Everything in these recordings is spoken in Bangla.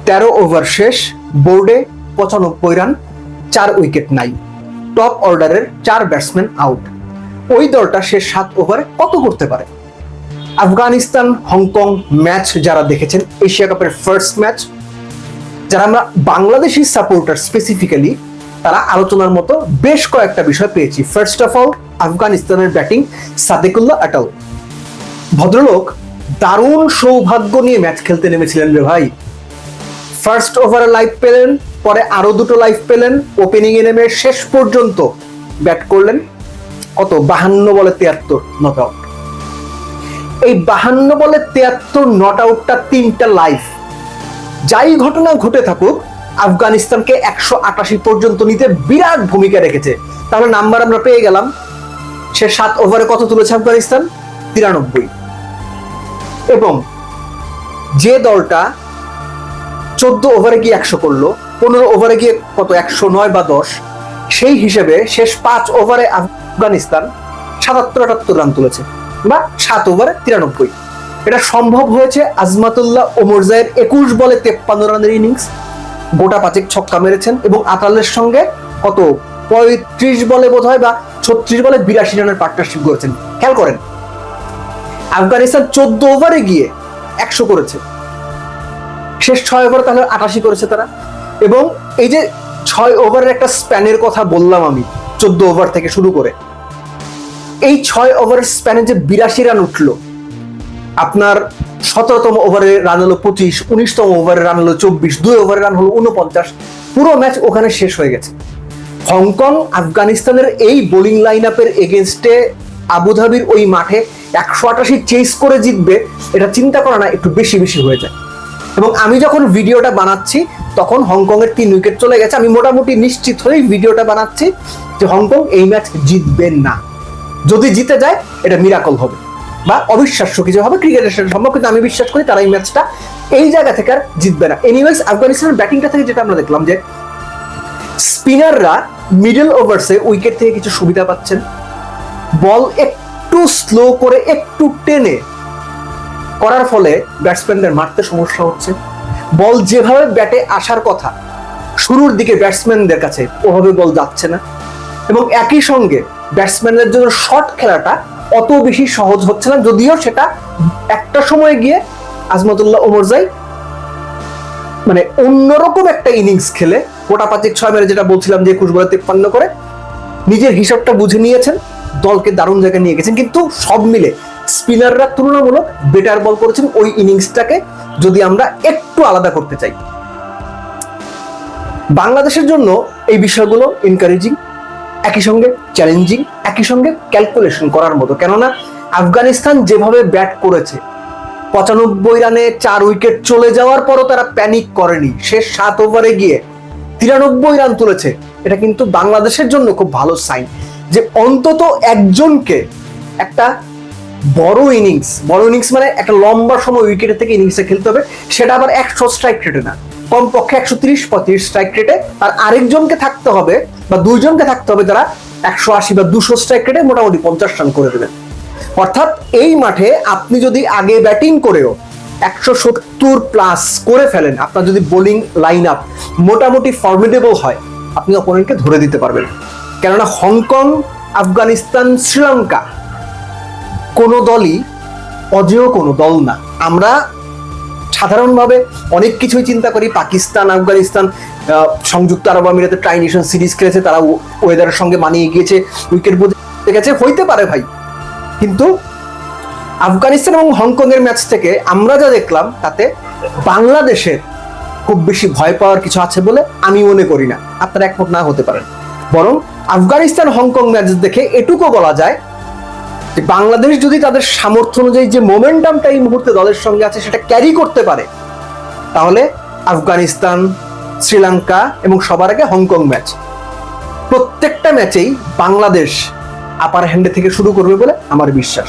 13 ওভার শেষ, বোর্ডে 95 রান, 4 উইকেট নাই, টপ অর্ডারের 4 ব্যাটসম্যান আউট। ওই দলটা শেষ 7 ওভারে কত করতে পারে? আফগানিস্তান হংকং ম্যাচ যারা দেখেছেন, এশিয়া কাপের ফার্স্ট ম্যাচ, যারা আমরা বাংলাদেশি সাপোর্টার স্পেসিফিক্যালি, তারা আলোচনার মতো বেশ কয়েকটা বিষয় পেয়েছি। ফার্স্ট অফ অল, আফগানিস্তানের ব্যাটিং, সাদেকুল্লাহ আটাল ভদ্রলোক দারুণ সৌভাগ্য নিয়ে ম্যাচ খেলতে নেমেছিলেন রে ভাই। ফার্স্ট ওভারে লাইভ পেলেন, পরে আরো দুটো লাইভ পেলেন, ওপেনিং এ নেমে শেষ পর্যন্ত ব্যাট করলেন। কত? 52 বলে 73 নট আউট। এই 52 বলে 73 নট আউটটা 3টা লাইভ। যাই ঘটনা ঘটে থাকুক, আফগানিস্তানকে 188 পর্যন্ত নিতে বিরাট ভূমিকা রেখেছে। তাহলে নাম্বার আমরা পেয়ে গেলাম। সে 7 ওভারে কত তুলেছে আফগানিস্তান? 93। এবং যে দলটা 14 ওভারে গিয়ে 100 করলো, 15 ওভারে গিয়ে কত 109 বা 10, সেই হিসেবে শেষ 5 ওভারে আফগানিস্তান 77-78 রান তুলেছে, বা 7 ওভারে 93। এটা সম্ভব হয়েছে আজমাতুল্লাহ ওমরজাইয়ের 21 বলে 53 রানের ইনিংস। গোটা 5 ছক্কা মেরেছেন এবং আতালের সঙ্গে কত 35 বলে বোধ হয় বা 36 বলে 82 রানের পার্টনারশিপ করেছেন। খেয়াল করেন, আফগানিস্তান 14 ওভারে গিয়ে 100 করেছে, শেষ 6 ওভারে তাহলে 88 করেছে তারা। এবং এই যে 6 ওভারের একটা স্প্যানের কথা বললাম আমি, 14 ওভার থেকে শুরু করে, এই 6 ওভারের স্প্যানে যে 82 রান উঠলো, আপনার 17তম ওভারে রান হলো 25, 19তম ওভারে রান হলো 24, 2 ওভারে রান হলো 49, পুরো ম্যাচ ওখানে শেষ হয়ে গেছে। হংকং আফগানিস্তানের এই বোলিং লাইন আপের এগেনস্টে আবুধাবির ওই মাঠে 188 চেস করে জিতবে, এটা চিন্তা করা না একটু বেশি বেশি হয়ে যায়। এবং আমি যখন ভিডিওটা বানাচ্ছি তখন হংকং এর 3 উইকেট চলে গেছে। আমি মোটামুটি নিশ্চিত হয়েই ভিডিওটা বানাচ্ছি যে হংকং এই ম্যাচ জিতবেন না। যদি জিতে যায় এটা মিরাকল হবে বা অবিশ্বাস্য কিছু হবে, ক্রিকেটের সাথে সম্ভব, কিন্তু আমি বিশ্বাস করি তারা এই ম্যাচটা এই জায়গা থেকে আর জিতবে না। এনিওয়েজ, আফগানিস্তানের ব্যাটিংটা থেকে যেটা আমরা দেখলাম যে স্পিনাররা মিডল ওভার্সে উইকেট থেকে কিছু সুবিধা পাচ্ছেন, বল একটু স্লো করে একটু টেনে করার ফলে ব্যাটসম্যানদের মারতে সমস্যা হচ্ছে। বল যেভাবে ব্যাটে আসার কথা শুরুর দিকে ব্যাটসম্যানদের কাছে ওভাবে বল যাচ্ছে না, এবং একই সঙ্গে ব্যাটসম্যানদের জন্য শর্ট খেলাটা অত বেশি সহজ হচ্ছে না, যদিও সেটা একটা সময় গিয়ে আজমাতুল্লাহ ওমরজাই মানে অন্যরকম একটা ইনিংস খেলে গোটা 5-6 মেরে, যেটা বলছিলাম যে 21 বলে 53 করে নিজের হিসাবটা বুঝে নিয়েছেন, দলকে দারুণ জায়গায় নিয়ে গেছেন। কিন্তু সব মিলে স্পিনাররা তুলনামূলক বেটার বল করেছেন ওই ইনিংসটাকে, যদি আমরা একটু আলাদা করতে চাই। বাংলাদেশের জন্য এই বিষয়গুলো এনকারেজিং, একই সঙ্গে চ্যালেঞ্জিং, একই সঙ্গে ক্যালকুলেশন করার মতো। কেননা আফগানিস্তান যেভাবে ব্যাট করেছে, 95 রানে 4 উইকেট চলে যাওয়ার পরও তারা প্যানিক করেনি, শেষ 7 ওভারে গিয়ে 93 রান তুলেছে। এটা কিন্তু বাংলাদেশের জন্য খুব ভালো সাইন যে অন্তত একজনকে একটা বড় ইনিংস মানে একটা লম্বা সময় উইকেটের থেকে ইনিংসে খেলতে হবে, সেটা আবার 100 স্ট্রাইক রেটে না, কমপক্ষে 130-35 স্ট্রাইক রেটে, আর আরেকজনকে থাকতে হবে বা দুইজনকে থাকতে হবে যারা 180 বা 200 স্ট্রাইক রেটে মোটামুটি 50 রান করে দেবেন। অর্থাৎ এই মাঠে আপনি যদি আগে ব্যাটিং করেও 170 প্লাস করে ফেলেন, আপনার যদি বোলিং লাইন আপ মোটামুটি ফর্মিডেবল হয়, আপনি অপোনেন্টকে ধরে দিতে পারবেন। কেননা হংকং, আফগানিস্তান, শ্রীলঙ্কা কোনো দলই অজেয় কোনো দল না। আমরা সাধারণভাবে অনেক কিছুই চিন্তা করি, পাকিস্তান, আফগানিস্তান, সংযুক্ত আরব আমিরাতে ট্রাই নেশন সিরিজ খেলেছে, তারা ওয়েদারের সঙ্গে মানিয়ে গিয়েছে, উইকেট বুঝে গেছে, হইতে পারে ভাই। কিন্তু আফগানিস্তান এবং হংকং এর ম্যাচ থেকে আমরা যা দেখলাম, তাতে বাংলাদেশের খুব বেশি ভয় পাওয়ার কিছু আছে বলে আমি মনে করি না। আপনারা একমত না হতে পারেন, বরং আফগানিস্তান হংকং ম্যাচ দেখে এটুকু বলা যায় যে বাংলাদেশ যদি তাদের সামর্থ্য অনুযায়ী যে মোমেন্টামটা এই মুহূর্তে দলের সঙ্গে আছে সেটা ক্যারি করতে পারে, তাহলে আফগানিস্তান, শ্রীলঙ্কা এবং সবার আগে হংকং ম্যাচ, প্রত্যেকটা ম্যাচেই বাংলাদেশ আপার হ্যান্ডে থেকে শুরু করবে বলে আমার বিশ্বাস।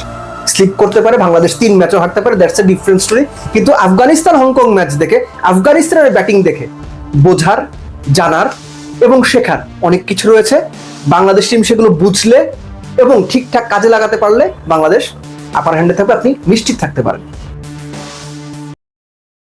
স্লিপ করতে পারে, বাংলাদেশ 3 ম্যাচও হারতে পারে, দ্যাটস এ ডিফারেন্ট স্টোরি। কিন্তু আফগানিস্তান হংকং ম্যাচ দেখে, আফগানিস্তানের ব্যাটিং দেখে বোঝার, জানার এবং শেখার অনেক কিছু রয়েছে। বাংলাদেশ টিম সেগুলো বুঝলে এবং ঠিকঠাক কাজে লাগাতে পারলে বাংলাদেশ আপার হ্যান্ডে থাকবে, আপনি নিশ্চিত থাকতে পারেন।